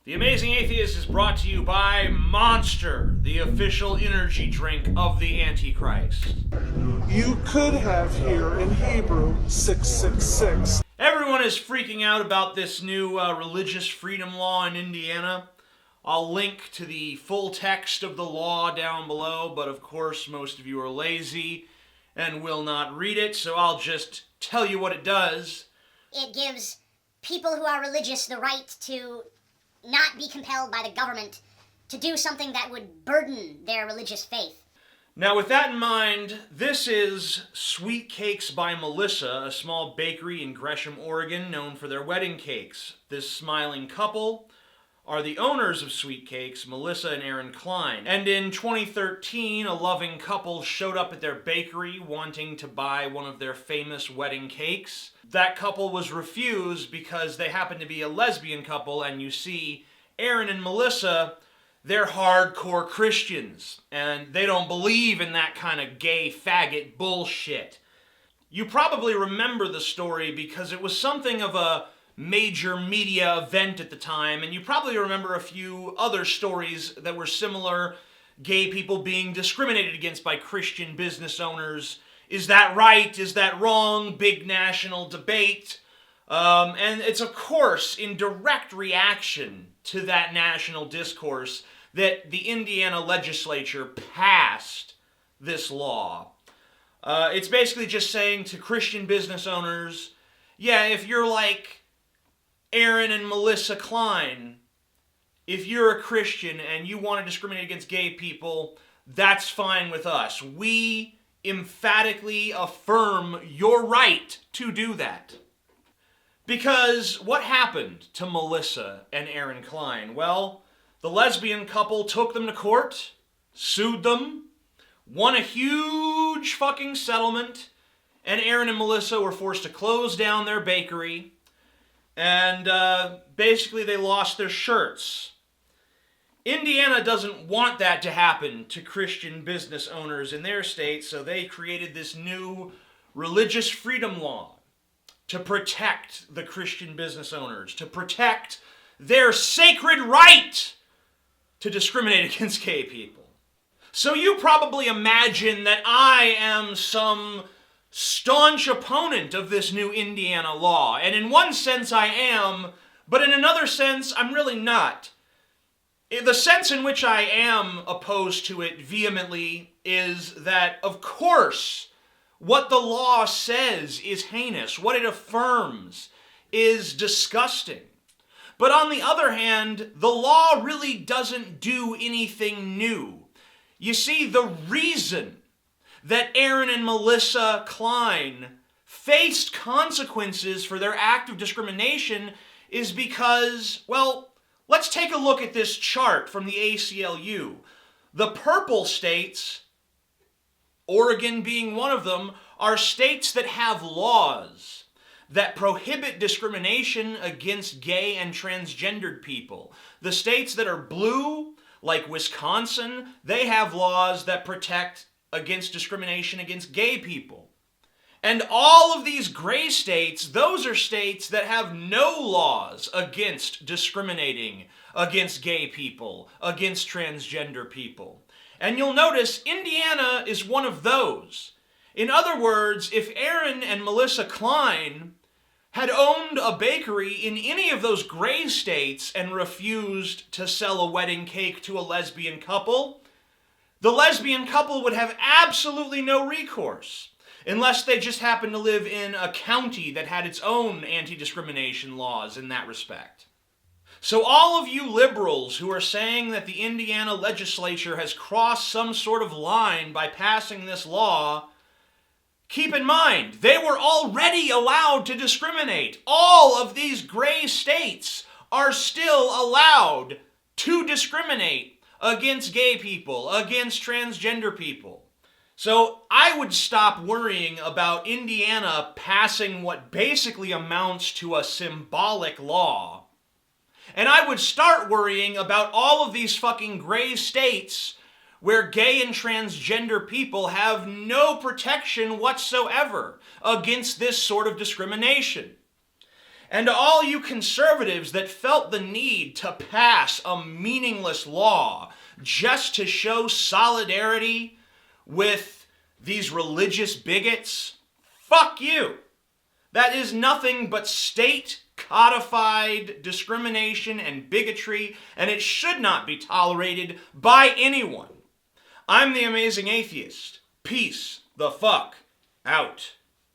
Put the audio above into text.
The Amazing Atheist is brought to you by Monster, the official energy drink of the Antichrist. You could have here in Hebrew 666. Everyone is freaking out about this new religious freedom law in Indiana. I'll link to the full text of the law down below, but of course most of you are lazy and will not read it, so I'll just tell you what it does. It gives people who are religious the right to not be compelled by the government to do something that would burden their religious faith. Now, with that in mind, this is Sweet Cakes by Melissa, a small bakery in Gresham, Oregon, known for their wedding cakes. This smiling couple are the owners of Sweet Cakes, Melissa and Aaron Klein. And in 2013, a loving couple showed up at their bakery wanting to buy one of their famous wedding cakes. That couple was refused because they happen to be a lesbian couple, and you see, Aaron and Melissa, they're hardcore Christians, and they don't believe in that kind of gay faggot bullshit. You probably remember the story because it was something of a major media event at the time, and you probably remember a few other stories that were similar, gay people being discriminated against by Christian business owners. Is that right? Is that wrong? Big national debate. And it's, of course, in direct reaction to that national discourse that the Indiana legislature passed this law. It's basically just saying to Christian business owners, yeah, if you're like Aaron and Melissa Klein, if you're a Christian and you want to discriminate against gay people, that's fine with us. We emphatically affirm your right to do that. Because what happened to Melissa and Aaron Klein? Well, the lesbian couple took them to court, sued them, won a huge fucking settlement, and Aaron and Melissa were forced to close down their bakery, and basically they lost their shirts. Indiana doesn't want that to happen to Christian business owners in their state, so they created this new religious freedom law to protect the Christian business owners, to protect their sacred right to discriminate against gay people. So you probably imagine that I am some staunch opponent of this new Indiana law, and in one sense I am, but in another sense I'm really not. The sense in which I am opposed to it vehemently is that, of course, what the law says is heinous. What it affirms is disgusting. But on the other hand, the law really doesn't do anything new. You see, the reason that Aaron and Melissa Klein faced consequences for their act of discrimination is because, well, let's take a look at this chart from the ACLU. The purple states, Oregon being one of them, are states that have laws that prohibit discrimination against gay and transgendered people. The states that are blue, like Wisconsin, they have laws that protect against discrimination against gay people. And all of these gray states, those are states that have no laws against discriminating against gay people, against transgender people. And you'll notice Indiana is one of those. In other words, if Aaron and Melissa Klein had owned a bakery in any of those gray states and refused to sell a wedding cake to a lesbian couple, the lesbian couple would have absolutely no recourse, unless they just happen to live in a county that had its own anti-discrimination laws in that respect. So all of you liberals who are saying that the Indiana legislature has crossed some sort of line by passing this law, keep in mind, they were already allowed to discriminate. All of these gray states are still allowed to discriminate against gay people, against transgender people. So I would stop worrying about Indiana passing what basically amounts to a symbolic law. And I would start worrying about all of these fucking gray states where gay and transgender people have no protection whatsoever against this sort of discrimination. And to all you conservatives that felt the need to pass a meaningless law just to show solidarity with these religious bigots, fuck you. That is nothing but state codified discrimination and bigotry, and it should not be tolerated by anyone. I'm the Amazing Atheist. Peace the fuck out.